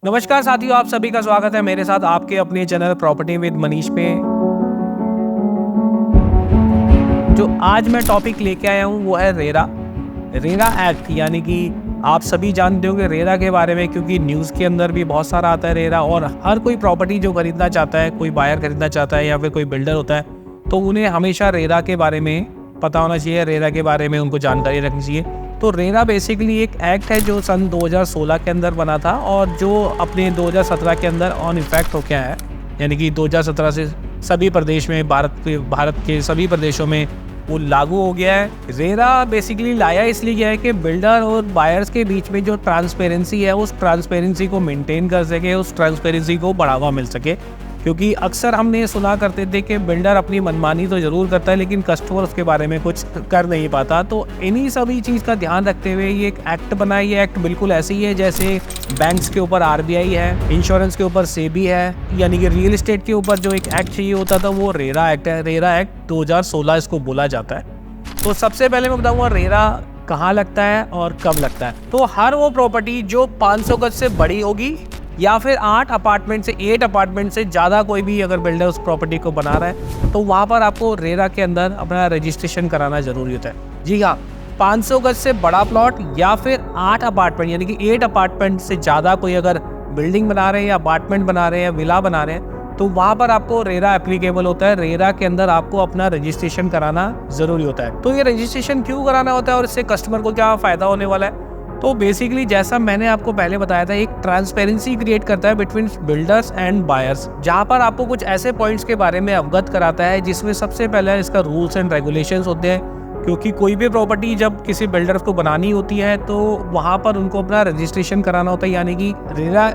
नमस्कार साथियों, आप सभी का स्वागत है मेरे साथ आपके अपने चैनल प्रॉपर्टी विद मनीष पे। जो आज मैं टॉपिक लेके आया हूँ वो है रेरा एक्ट। यानी कि आप सभी जानते होंगे रेरा के बारे में, क्योंकि न्यूज़ के अंदर भी बहुत सारा आता है रेरा। और हर कोई प्रॉपर्टी जो खरीदना चाहता है, कोई बायर खरीदना चाहता है या फिर कोई बिल्डर होता है, तो उन्हें हमेशा रेरा के बारे में पता होना चाहिए, रेरा के बारे में उनको जानकारी रखनी चाहिए। तो रेरा बेसिकली एक एक्ट है जो सन 2016 के अंदर बना था और जो अपने 2017 के अंदर ऑन इफेक्ट हो गया है। यानी कि 2017 से सभी प्रदेश में, भारत के सभी प्रदेशों में वो लागू हो गया है। रेरा बेसिकली लाया इसलिए गया है कि बिल्डर और बायर्स के बीच में जो ट्रांसपेरेंसी है, उस ट्रांसपेरेंसी को मेंटेन कर सके, उस ट्रांसपेरेंसी को बढ़ावा मिल सके। क्योंकि अक्सर हमने सुना करते थे कि बिल्डर अपनी मनमानी तो ज़रूर करता है लेकिन कस्टमर उसके बारे में कुछ कर नहीं पाता। तो इन्हीं सभी चीज़ का ध्यान रखते हुए ये एक एक्ट बना है। ये एक्ट बिल्कुल ऐसे ही है जैसे बैंक्स के ऊपर आरबीआई है, इंश्योरेंस के ऊपर सेबी है, यानी कि रियल एस्टेट के ऊपर जो एक एक्ट चाहिए होता था वो रेरा एक्ट है। रेरा एक्ट 2016 इसको बोला जाता है। तो सबसे पहले मैं बताऊँगा रेरा कहाँ लगता है और कब लगता है। तो हर वो प्रॉपर्टी जो 500 गज से बड़ी होगी या फिर 8 अपार्टमेंट से ज़्यादा कोई भी अगर बिल्डर उस प्रॉपर्टी को बना रहा है, तो वहाँ पर आपको रेरा के अंदर अपना रजिस्ट्रेशन कराना ज़रूरी होता है। जी हाँ, 500 गज से बड़ा प्लॉट या फिर 8 अपार्टमेंट यानी कि 8 अपार्टमेंट से ज़्यादा कोई अगर बिल्डिंग बना रहे हैं या अपार्टमेंट बना रहे हैं या विला बना रहे हैं, तो वहाँ पर आपको रेरा एप्लीकेबल होता है। रेरा के अंदर आपको अपना रजिस्ट्रेशन कराना ज़रूरी होता है। तो ये रजिस्ट्रेशन क्यों कराना होता है और इससे कस्टमर को क्या फ़ायदा होने वाला है? तो बेसिकली जैसा मैंने आपको पहले बताया था, एक ट्रांसपेरेंसी क्रिएट करता है बिटवीन बिल्डर्स एंड बायर्स, जहां पर आपको कुछ ऐसे पॉइंट्स के बारे में अवगत कराता है जिसमें सबसे पहले इसका रूल्स एंड रेगुलेशंस होते हैं। क्योंकि कोई भी प्रॉपर्टी जब किसी बिल्डर को बनानी होती है तो वहां पर उनको अपना रजिस्ट्रेशन कराना होता है। यानी कि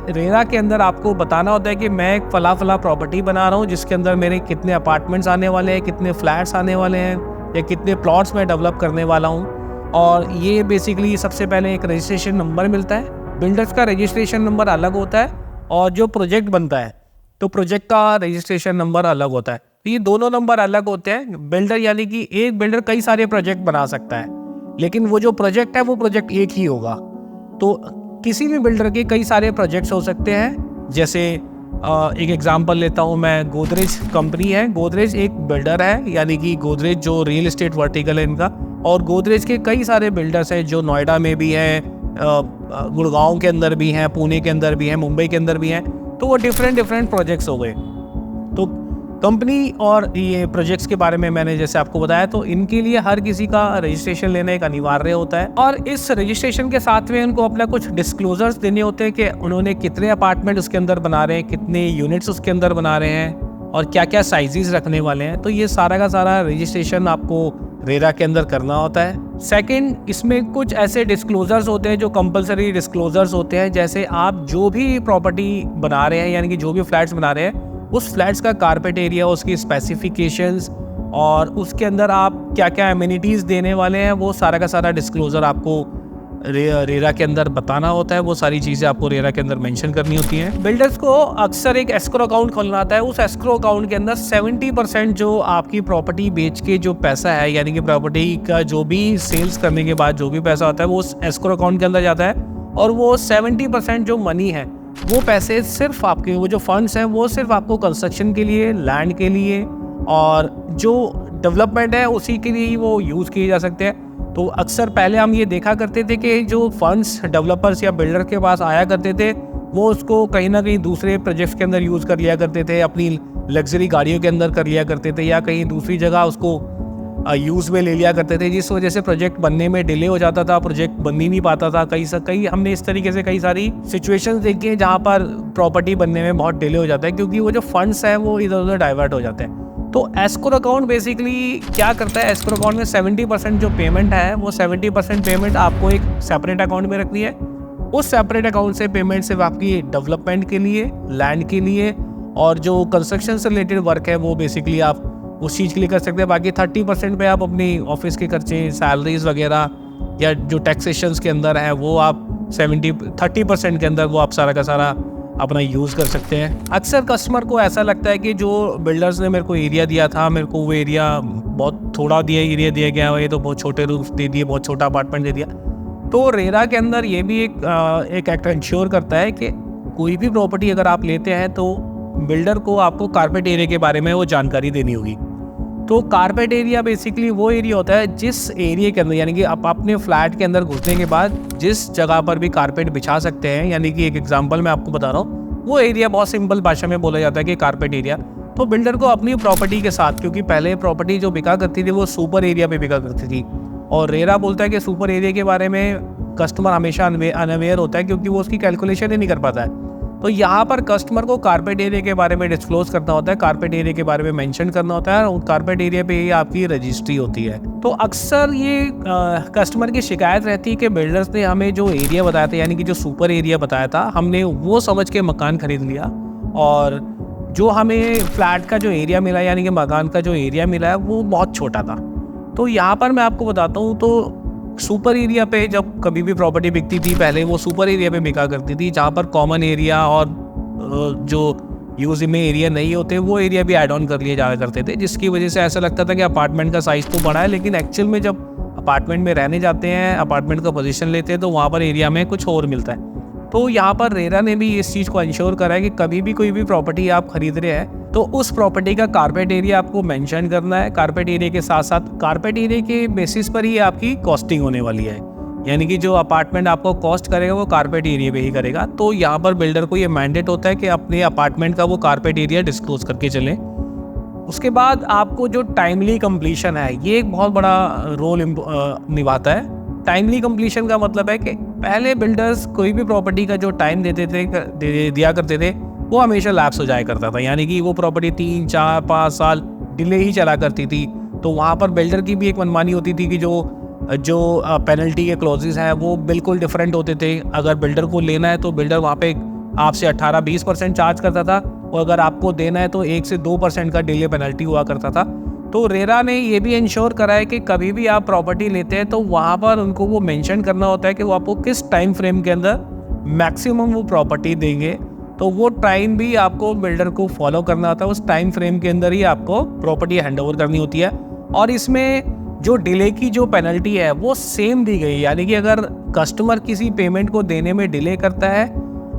रेरा के अंदर आपको बताना होता है कि मैं एक फला प्रॉपर्टी बना रहा हूँ जिसके अंदर मेरे कितने अपार्टमेंट्स आने वाले हैं, कितने फ्लैट्स आने वाले हैं या कितने प्लॉट्स में डेवलप करने वाला हूँ। और ये बेसिकली सबसे पहले एक रजिस्ट्रेशन नंबर मिलता है। बिल्डर्स का रजिस्ट्रेशन नंबर अलग होता है और जो प्रोजेक्ट बनता है तो प्रोजेक्ट का रजिस्ट्रेशन नंबर अलग होता है। तो ये दोनों नंबर अलग होते हैं। बिल्डर यानी कि एक बिल्डर कई सारे प्रोजेक्ट बना सकता है, लेकिन वो जो प्रोजेक्ट है वो प्रोजेक्ट एक ही होगा। तो किसी भी बिल्डर के कई सारे प्रोजेक्ट्स हो सकते हैं। जैसे एक एग्जांपल लेता हूँ मैं, गोदरेज कंपनी है। गोदरेज एक बिल्डर है, यानी कि गोदरेज जो रियल एस्टेट वर्टिकल है इनका। और गोदरेज के कई सारे बिल्डर्स हैं जो नोएडा में भी हैं, गुड़गांव के अंदर भी हैं, पुणे के अंदर भी हैं, मुंबई के अंदर भी हैं। तो वो डिफरेंट प्रोजेक्ट्स हो गए। तो कंपनी और ये प्रोजेक्ट्स के बारे में मैंने जैसे आपको बताया, तो इनके लिए हर किसी का रजिस्ट्रेशन लेना एक अनिवार्य होता है। और इस रजिस्ट्रेशन के साथ में उनको अपना कुछ डिस्क्लोजर्स देने होते हैं कि उन्होंने कितने अपार्टमेंट उसके अंदर बना रहे हैं, कितने यूनिट्स उसके अंदर बना रहे हैं और क्या क्या साइजेस रखने वाले हैं। तो ये सारा का सारा रजिस्ट्रेशन आपको रेरा के अंदर करना होता है। सेकंड, इसमें कुछ ऐसे डिस्क्लोजर्स होते हैं जो कंपलसरी डिस्क्लोजर्स होते हैं। जैसे आप जो भी प्रॉपर्टी बना रहे हैं, यानी कि जो भी फ्लैट्स बना रहे हैं, उस फ्लैट्स का कारपेट एरिया, उसकी स्पेसिफिकेशंस और उसके अंदर आप क्या क्या एमिनिटीज़ देने वाले हैं, वो सारा का सारा डिस्क्लोजर आपको रेरा के अंदर बताना होता है। वो सारी चीज़ें आपको रेरा के अंदर मेंशन करनी होती हैं। बिल्डर्स को अक्सर एक एस्क्रो अकाउंट खोलना आता है। उस एस्क्रो अकाउंट के अंदर 70% जो आपकी प्रॉपर्टी बेच के जो पैसा है, यानी कि प्रॉपर्टी का जो भी सेल्स करने के बाद जो भी पैसा होता है वो उस एस्क्रो अकाउंट के अंदर जाता है। और वो 70% जो मनी है, वो पैसे सिर्फ आपके, वो जो फंड्स हैं वो सिर्फ आपको कंस्ट्रक्शन के लिए, लैंड के लिए और जो डेवलपमेंट है उसी के लिए ही वो यूज़ किए जा सकते हैं। तो अक्सर पहले हम ये देखा करते थे कि जो फंड्स डेवलपर्स या बिल्डर के पास आया करते थे, वो उसको कहीं ना कहीं दूसरे प्रोजेक्ट्स के अंदर यूज़ कर लिया करते थे, अपनी लग्जरी गाड़ियों के अंदर कर लिया करते थे या कहीं दूसरी जगह उसको यूज़ में ले लिया करते थे, जिस वजह से प्रोजेक्ट बनने में डिले हो जाता था, प्रोजेक्ट बन ही नहीं पाता था। कई हमने इस तरीके से कई सारी सिचुएशंस देखी हैं जहाँ पर प्रॉपर्टी बनने में बहुत डिले हो जाता है, क्योंकि वो जो फंड्स हैं वो इधर उधर डाइवर्ट हो जाते हैं। तो एस्क्रो अकाउंट बेसिकली क्या करता है, एस्क्रो अकाउंट में 70% जो पेमेंट है वो 70% पेमेंट आपको एक सेपरेट अकाउंट में रखनी है। उस सेपरेट अकाउंट से पेमेंट सिर्फ आपकी डेवलपमेंट के लिए, लैंड के लिए और जो कंस्ट्रक्शन से रिलेटेड वर्क है वो बेसिकली आप उस चीज़ के लिए कर सकते हैं। बाकी 30% पे आप अपनी ऑफिस के खर्चे, सैलरीज वगैरह या जो टैक्सेशंस के अंदर है वो आप 30% के अंदर वो आप सारा का सारा अपना यूज़ कर सकते हैं। अक्सर कस्टमर को ऐसा लगता है कि जो बिल्डर्स ने मेरे को एरिया दिया था, मेरे को वो एरिया बहुत थोड़ा एरिया दिया गया है, ये तो बहुत छोटे रूम्स दे दिए, बहुत छोटा अपार्टमेंट दे दिया। तो रेरा के अंदर ये भी एक एक्ट इंश्योर करता है कि कोई भी प्रॉपर्टी अगर आप लेते हैं तो बिल्डर को आपको कारपेट एरिया के बारे में वो जानकारी देनी होगी। तो कारपेट एरिया बेसिकली वो एरिया होता है जिस एरिया के अंदर, यानी कि आप अपने फ्लैट के अंदर घुसने के बाद जिस जगह पर भी कारपेट बिछा सकते हैं, यानी कि एक एग्जांपल मैं आपको बता रहा हूँ, वो एरिया बहुत सिंपल भाषा में बोला जाता है कि कारपेट एरिया। तो बिल्डर को अपनी प्रॉपर्टी के साथ, क्योंकि पहले प्रॉपर्टी जो बिका करती थी वो सुपर एरिया पे बिका करती थी, और रेरा बोलता है कि सुपर एरिया के बारे में कस्टमर हमेशा अनअवेयर होता है क्योंकि वो उसकी कैलकुलेशन ही नहीं कर पाता है। तो यहाँ पर कस्टमर को कारपेट एरिया के बारे में डिस्क्लोज करना होता है, कारपेट एरिया के बारे में मेंशन करना होता है, और कारपेट एरिया पे ही आपकी रजिस्ट्री होती है। तो अक्सर ये कस्टमर की शिकायत रहती है कि बिल्डर्स ने हमें जो एरिया बताया था, यानी कि जो सुपर एरिया बताया था, हमने वो समझ के मकान खरीद लिया, और जो हमें फ्लैट का जो एरिया मिला, यानी कि मकान का जो एरिया मिला है, वो बहुत छोटा था। तो यहाँ पर मैं आपको बताता हूँ, तो सुपर एरिया पे जब कभी भी प्रॉपर्टी बिकती थी, पहले वो सुपर एरिया पे बिका करती थी, जहाँ पर कॉमन एरिया और जो यूज में एरिया नहीं होते वो एरिया भी ऐड ऑन कर लिए जाया करते थे, जिसकी वजह से ऐसा लगता था कि अपार्टमेंट का साइज़ तो बड़ा है, लेकिन एक्चुअल में जब अपार्टमेंट में रहने जाते हैं, अपार्टमेंट का पोजीशन लेते हैं, तो वहाँ पर एरिया में कुछ और मिलता है। तो यहाँ पर रेरा ने भी इस चीज़ को इंश्योर करा है कि कभी भी कोई भी प्रॉपर्टी आप खरीद रहे हैं तो उस प्रॉपर्टी का कारपेट एरिया आपको मेंशन करना है। कारपेट एरिया के साथ साथ कारपेट एरिया के बेसिस पर ही आपकी कॉस्टिंग होने वाली है, यानी कि जो अपार्टमेंट आपको कॉस्ट करेगा वो कारपेट एरिया पे ही करेगा। तो यहाँ पर बिल्डर को ये मैंडेट होता है कि अपने अपार्टमेंट का वो कारपेट एरिया डिस्क्लोज करके चलें। उसके बाद आपको जो टाइमली कंप्लीशन है, ये एक बहुत बड़ा रोल निभाता है। टाइमली कंप्लीशन का मतलब है कि पहले बिल्डर्स कोई भी प्रॉपर्टी का जो टाइम दिया करते थे वो हमेशा लैप्स हो जाया करता था, यानी कि वो प्रॉपर्टी 3, 4, 5 साल डिले ही चला करती थी। तो वहाँ पर बिल्डर की भी एक मनमानी होती थी कि जो पेनल्टी के क्लॉजेस हैं वो बिल्कुल डिफरेंट होते थे। अगर बिल्डर को लेना है तो बिल्डर वहाँ पे आपसे 18-20% चार्ज करता था, और अगर आपको देना है तो 1 से 2% का डिले पेनल्टी हुआ करता था। तो रेरा ने ये भी इंश्योर करा है कि कभी भी आप प्रॉपर्टी लेते हैं तो वहाँ पर उनको वो मेंशन करना होता है कि वो आपको किस टाइम फ्रेम के अंदर मैक्सिमम वो प्रॉपर्टी देंगे। तो वो टाइम भी आपको बिल्डर को फॉलो करना होता है, उस टाइम फ्रेम के अंदर ही आपको प्रॉपर्टी हैंडओवर करनी होती है। और इसमें जो डिले की जो पेनल्टी है वो सेम दी गई, यानी कि अगर कस्टमर किसी पेमेंट को देने में डिले करता है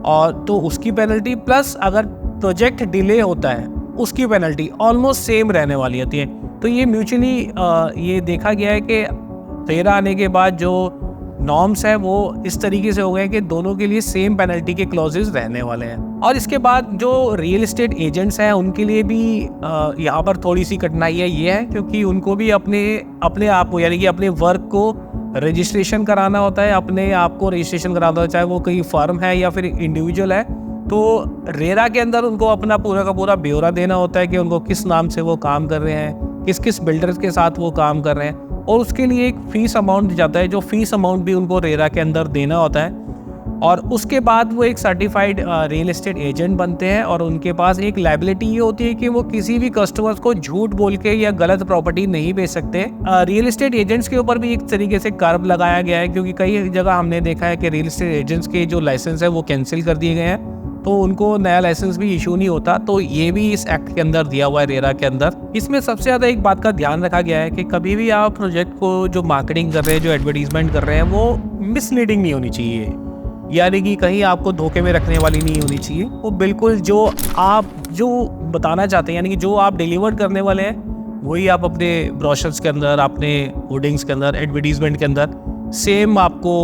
और तो उसकी पेनल्टी, प्लस अगर प्रोजेक्ट डिले होता है उसकी पेनल्टी ऑलमोस्ट सेम रहने वाली होती है। तो ये म्यूचुअली ये देखा गया है कि रेरा आने के बाद जो नॉर्म्स है वो इस तरीके से हो गए कि दोनों के लिए सेम पेनल्टी के क्लॉजेस रहने वाले हैं। और इसके बाद जो रियल एस्टेट एजेंट्स हैं उनके लिए भी यहाँ पर थोड़ी सी कठिनाइयाँ ये है, क्योंकि उनको भी अपने आप को, यानी कि अपने वर्क को रजिस्ट्रेशन कराना होता है, अपने आप को रजिस्ट्रेशन कराना होता है, चाहे वो कोई फर्म है या फिर इंडिविजुअल है। तो रेरा के अंदर उनको अपना पूरा का पूरा ब्यौरा देना होता है कि उनको किस नाम से वो काम कर रहे हैं, किस किस बिल्डर्स के साथ वो काम कर रहे हैं, और उसके लिए एक फ़ीस अमाउंट जाता है, जो फ़ीस अमाउंट भी उनको रेरा के अंदर देना होता है। और उसके बाद वो एक सर्टिफाइड रियल एस्टेट एजेंट बनते हैं, और उनके पास एक लायबिलिटी ये होती है कि वो किसी भी कस्टमर्स को झूठ बोल के या गलत प्रॉपर्टी नहीं बेच सकते। रियल एस्टेट एजेंट्स के ऊपर भी एक तरीके से कर्व लगाया गया है, क्योंकि कई जगह हमने देखा है कि रियल एस्टेट एजेंट्स के जो लाइसेंस है वो कैंसिल कर दिए गए हैं, तो उनको नया लाइसेंस भी इशू नहीं होता। तो ये भी इस एक्ट के अंदर दिया हुआ है रेरा के अंदर। इसमें सबसे ज़्यादा एक बात का ध्यान रखा गया है कि कभी भी आप प्रोजेक्ट को जो मार्केटिंग कर रहे हैं, जो एडवर्टीजमेंट कर रहे हैं, वो मिसलीडिंग नहीं होनी चाहिए, यानी कि कहीं आपको धोखे में रखने वाली नहीं होनी चाहिए। वो बिल्कुल जो बताना चाहते हैं, यानी कि जो आप डिलीवर करने वाले हैं वही आप अपने ब्रोशर्स के अंदर, अपने होर्डिंग्स के अंदर, एडवर्टीजमेंट के अंदर सेम आपको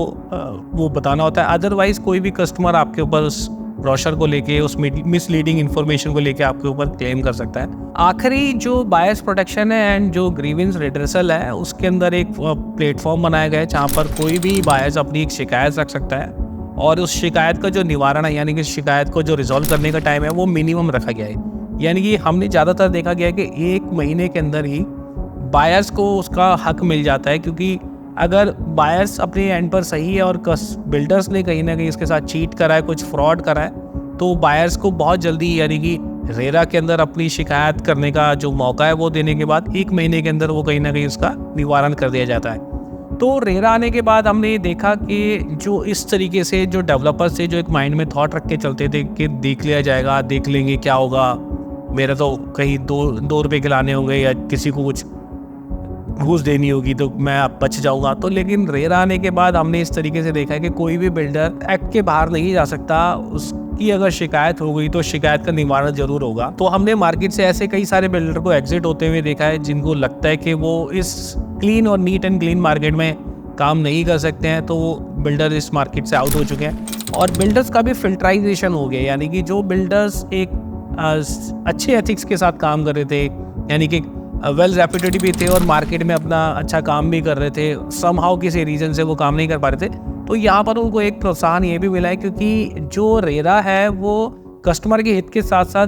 वो बताना होता है। अदरवाइज कोई भी कस्टमर आपके ऊपर उस ब्रोशर को लेके, उस मिसलीडिंग इन्फॉर्मेशन को लेके आपके ऊपर क्लेम कर सकता है। आखिरी जो बायर्स प्रोटेक्शन है एंड जो ग्रीवेंस रिड्रेसल है, उसके अंदर एक प्लेटफॉर्म बनाया गया है जहाँ पर कोई भी बायर्स अपनी एक शिकायत रख सकता है, और उस शिकायत का जो निवारण है, यानी कि शिकायत को जो रिजॉल्व करने का टाइम है वो मिनिमम रखा गया है। यानी कि हमने ज़्यादातर देखा गया है कि 1 महीने के अंदर ही बायर्स को उसका हक मिल जाता है, क्योंकि अगर बायर्स अपने एंड पर सही है और बिल्डर्स ने कहीं ना कहीं इसके साथ चीट करा है, कुछ फ्रॉड करा है, तो बायर्स को बहुत जल्दी, यानी कि रेरा के अंदर अपनी शिकायत करने का जो मौका है वो देने के बाद 1 महीने के अंदर वो कहीं ना कहीं उसका निवारण कर दिया जाता है। तो रेरा आने के बाद हमने ये देखा कि जो इस तरीके से जो डेवलपर्स थे, जो एक माइंड में थॉट रख के चलते थे कि देख लिया जाएगा, देख लेंगे क्या होगा, मेरा तो कहीं 2 रुपये खिलाने होंगे या किसी को कुछ घूस देनी होगी तो मैं बच जाऊंगा। तो लेकिन रेरा आने के बाद हमने इस तरीके से देखा है कि कोई भी बिल्डर एक्ट के बाहर नहीं जा सकता। की अगर शिकायत हो गई तो शिकायत का निवारण जरूर होगा। तो हमने मार्केट से ऐसे कई सारे बिल्डर को एग्जिट होते हुए देखा है जिनको लगता है कि वो इस क्लीन और नीट एंड क्लीन मार्केट में काम नहीं कर सकते हैं, तो वो बिल्डर इस मार्केट से आउट हो चुके हैं। और बिल्डर्स का भी फिल्टराइजेशन हो गया, यानी कि जो बिल्डर्स एक अच्छे एथिक्स के साथ काम कर रहे थे, यानी कि वेल रेप्यूटेड भी थे और मार्केट में अपना अच्छा काम भी कर रहे थे, समहाउ किसी रीज़न से वो काम नहीं कर पा रहे थे, तो यहाँ पर उनको एक प्रोत्साहन ये भी मिला है क्योंकि जो रेरा है वो कस्टमर के हित के साथ साथ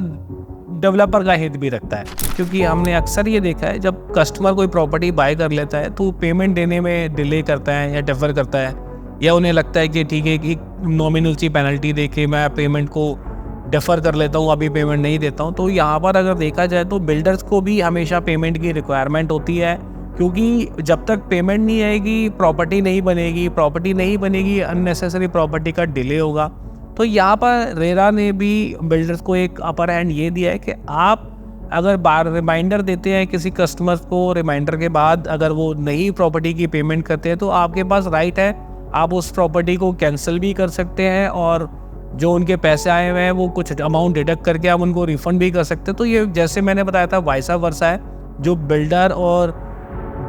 डेवलपर का हित भी रखता है। क्योंकि हमने अक्सर ये देखा है जब कस्टमर कोई प्रॉपर्टी बाय कर लेता है तो पेमेंट देने में डिले करता है या डिफर करता है, या उन्हें लगता है कि ठीक है कि नॉमिनल सी पेनल्टी दे के मैं पेमेंट को डिफ़र कर लेता हूँ, अभी पेमेंट नहीं देता हूँ। तो यहाँ पर अगर देखा जाए तो बिल्डर्स को भी हमेशा पेमेंट की रिक्वायरमेंट होती है, क्योंकि जब तक पेमेंट नहीं आएगी प्रॉपर्टी नहीं बनेगी, अननेसेसरी प्रॉपर्टी का डिले होगा। तो यहाँ पर रेरा ने भी बिल्डर्स को एक अपर हैंड ये दिया है कि आप अगर बार रिमाइंडर देते हैं किसी कस्टमर को, रिमाइंडर के बाद अगर वो नई प्रॉपर्टी की पेमेंट करते हैं तो आपके पास राइट है, आप उस प्रॉपर्टी को कैंसिल भी कर सकते हैं और जो उनके पैसे आए हुए हैं वो कुछ अमाउंट डिडक्ट करके आप उनको रिफ़ंड भी कर सकते हैं। तो ये जैसे मैंने बताया था वाइसा वर्सा है, जो बिल्डर और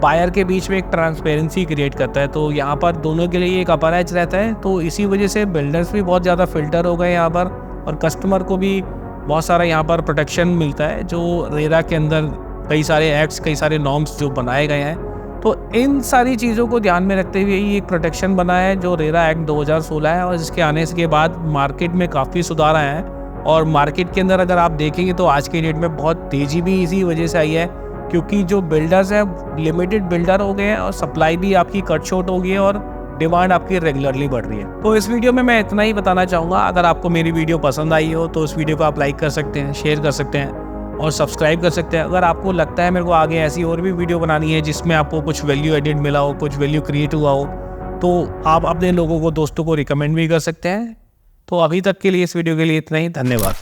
बायर के बीच में एक ट्रांसपेरेंसी क्रिएट करता है। तो यहाँ पर दोनों के लिए एक अपर एज रहता है, तो इसी वजह से बिल्डर्स भी बहुत ज़्यादा फिल्टर हो गए यहाँ पर और कस्टमर को भी बहुत सारा यहाँ पर प्रोटेक्शन मिलता है। जो रेरा के अंदर कई सारे एक्ट्स, कई सारे नॉर्म्स जो बनाए गए हैं, तो इन सारी चीज़ों को ध्यान में रखते हुए ये एक प्रोटेक्शन बना है जो रेरा एक्ट 2016 है, और जिसके आने के बाद मार्केट में काफ़ी सुधार आया है। और मार्केट के अंदर अगर आप देखेंगे तो आज के डेट में बहुत तेज़ी भी इसी वजह से आई है, क्योंकि जो बिल्डर्स हैं लिमिटेड बिल्डर हो गए हैं और सप्लाई भी आपकी कट शॉर्ट हो गई है और डिमांड आपकी रेगुलरली बढ़ रही है। तो इस वीडियो में मैं इतना ही बताना चाहूँगा। अगर आपको मेरी वीडियो पसंद आई हो तो इस वीडियो को आप लाइक कर सकते हैं, शेयर कर सकते हैं और सब्सक्राइब कर सकते हैं। अगर आपको लगता है मेरे को आगे ऐसी और भी वीडियो बनानी है जिसमें आपको कुछ वैल्यू एडिड मिला हो, कुछ वैल्यू क्रिएट हुआ हो, तो आप अपने लोगों को, दोस्तों को रिकमेंड भी कर सकते हैं। तो अभी तक के लिए इस वीडियो के लिए इतना ही, धन्यवाद।